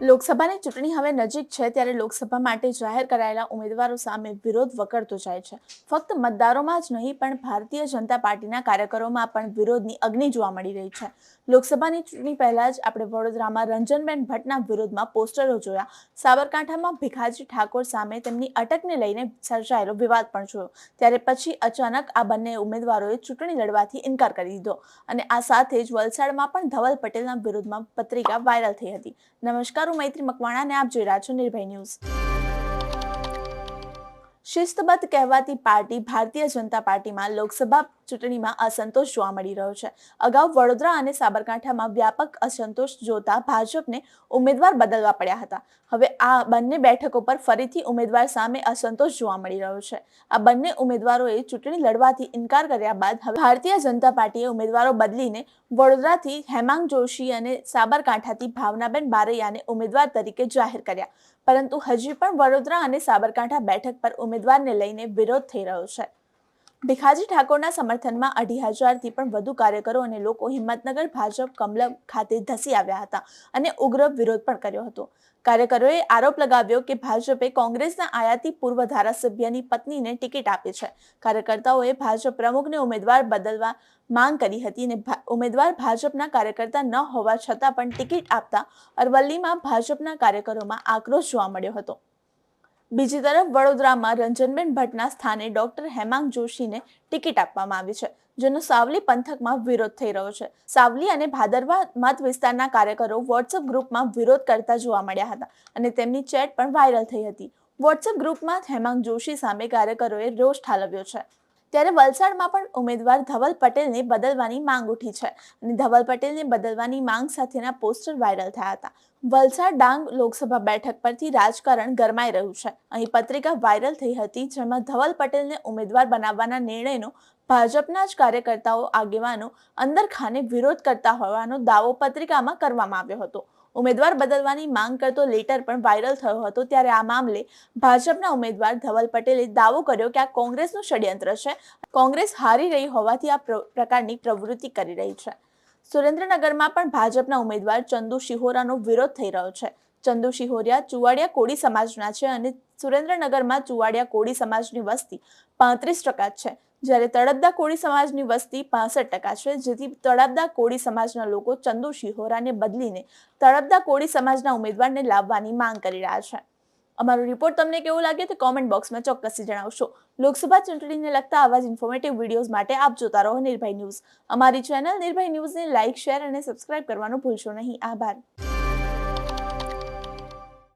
લોકસભાની ચૂંટણી હવે નજીક છે ત્યારે લોકસભા માટે જાહેર કરાયેલા ઉમેદવારો સામે વિરોધ વકરતો જાય છે। ફક્ત મતદારોમાં જ નહીં પણ ભારતીય જનતા પાર્ટીના કાર્યકરોમાં પણ વિરોધની અગ્નિ જોવા મળી રહી છે। લોકસભાની ચૂંટણી પહેલા જ આપણે વડોદરામાં રંજનબેન ભટ્ટના વિરોધમાં પોસ્ટરો જોયા, સાબરકાંઠામાં ભીખાજી ઠાકોર સામે તેમની અટકને લઈને સર્જાયેલો વિવાદ પણ જોયો। ત્યારે પછી અચાનક આ બંને ઉમેદવારોએ ચૂંટણી લડવાથી ઇનકાર કરી દીધો અને આ સાથે જ વલસાડમાં પણ ધવલ પટેલના વિરોધમાં પત્રિકા વાયરલ થઈ હતી। નમસ્કાર, હું મૈત્રી મકવાણા અને આપ જોઈ રહ્યા છો નિર્ભય ન્યૂઝ। શિસ્તબદ્ધ કહેવાતી પાર્ટી ભારતીય જનતા પાર્ટીમાં લોકસભા ચૂંટણીમાં અસંતોષ જોવા મળી રહ્યો છે। અગાઉ વડોદરા અને સાબરકાંઠામાં વ્યાપક અસંતોષ જોતા ભાજપને ઉમેદવાર બદલવા પડ્યા હતા। હવે આ બંને બેઠકો પર ફરીથી ઉમેદવાર સામે અસંતોષ જોવા મળી રહ્યો છે। આ બંને ઉમેદવારોએ ચૂંટણી લડવાથી ઇનકાર કર્યા બાદ હવે ભારતીય જનતા પાર્ટીએ ઉમેદવારો બદલીને વડોદરાથી હેમાંગ જોશી અને સાબરકાંઠાથી ભાવનાબેન બારૈયાને ઉમેદવાર તરીકે જાહેર કર્યા, પરંતુ હજી પણ વડોદરા અને સાબરકાંઠા બેઠક પર ઉમેદવારને લઈને વિરોધ થઈ રહ્યો છે। ભીખાજી ઠાકોરના સમર્થનમાં 2,500થી પણ વધુ કાર્યકરો અને લોકો હિંમતનગર ભાજપ કમલમ ખાતે ધસી આવ્યા હતા અને ઉગ્ર વિરોધ પણ કર્યો હતો। કાર્યકરોએ આરોપ લગાવ્યો કે ભાજપે કોંગ્રેસના આયાતી પૂર્વ ધારાસભ્યની પત્નીને ટિકિટ આપી છે। કાર્યકર્તાઓએ ભાજપ પ્રમુખને ઉમેદવાર બદલવા માંગ કરી હતી અને ઉમેદવાર ભાજપના કાર્યકર્તા ન હોવા છતાં પણ ટિકિટ આપતા અરવલ્લીમાં ભાજપના કાર્યકરોમાં આક્રોશ જોવા મળ્યો હતો। બીજી તરફ વડોદરામાં રંજનબેન ભટ્ટના સ્થાને ડોક્ટર હેમાંગ જોશીને ટિકિટ આપવામાં આવી છે, જેનો સાવલી પંથકમાં વિરોધ થઈ રહ્યો છે। સાવલી અને ભાદરવા મત વિસ્તારના કાર્યકરો વોટ્સએપ ગ્રુપમાં વિરોધ કરતા જોવા મળ્યા હતા અને તેમની ચેટ પણ વાયરલ થઈ હતી। વોટ્સએપ ગ્રુપમાં હેમાંગ જોશી સામે કાર્યકરોએ રોષ ઠાલવ્યો છે। ત્યારે વલસાડમાં પણ ઉમેદવાર ધવલ પટેલને બદલવાની માંગ ઉઠી છે અને ધવલ પટેલને બદલવાની માંગ સાથેના પોસ્ટર વાયરલ થયા હતા। વલસાડ ડાંગ લોકસભા બેઠક પરથી રાજકારણ ગરમાઈ રહ્યું છે। અહીં પત્રિકા વાયરલ થઈ હતી જેમાં ધવલ પટેલને ઉમેદવાર બનાવવાના નિર્ણયનો ભાજપના જ કાર્યકર્તાઓ આગેવાનો અંદરખાને વિરોધ કરતા હોવાનો દાવો પત્રિકામાં કરવામાં આવ્યો હતો। ઉમેદવાર બદલવાની માંગ કરતો લેટર પણ વાયરલ થયો હતો। ત્યારે આ મામલે ભાજપના ઉમેદવાર ધવલ પટેલે દાવો કર્યો કે આ કોંગ્રેસનું ષડયંત્ર છે। કોંગ્રેસ હારી રહી હોવાથી આ પ્રકારની પ્રવૃત્તિ કરી રહી છે। સુરેન્દ્રનગરમાં પણ ભાજપના ઉમેદવાર ચંદુ શિહોરાનો વિરોધ થઈ રહ્યો છે। ચંદુ શિહોરિયા ચુવાડિયા કોળી સમાજના છે અને સુરેન્દ્રનગરમાં ચુવાડિયા કોળી સમાજની વસ્તી 35% છે, જ્યારે તળપદા કોળી સમાજની વસ્તી 65% છે, જેથી તળપદા કોળી સમાજના લોકો ચંદુ શિહોરાને બદલીને તળપદા કોળી સમાજના ઉમેદવારને લાવવાની માંગ કરી રહ્યા છે। અમારો રિપોર્ટ તમને કેવો લાગ્યો તે કોમેન્ટ બોક્સમાં ચોક્કસથી જણાવશો। લોકસભા ચૂંટણીને લગતા આવા જ ઇન્ફોર્મેટિવ વિડીયોઝ માટે આપ જોતા રહો નિર્ભય ન્યૂઝ। અમારી ચેનલ નિર્ભય ન્યૂઝને લાઇક, શેર અને સબસ્ક્રાઇબ કરવાનું ભૂલશો નહીં। આભાર।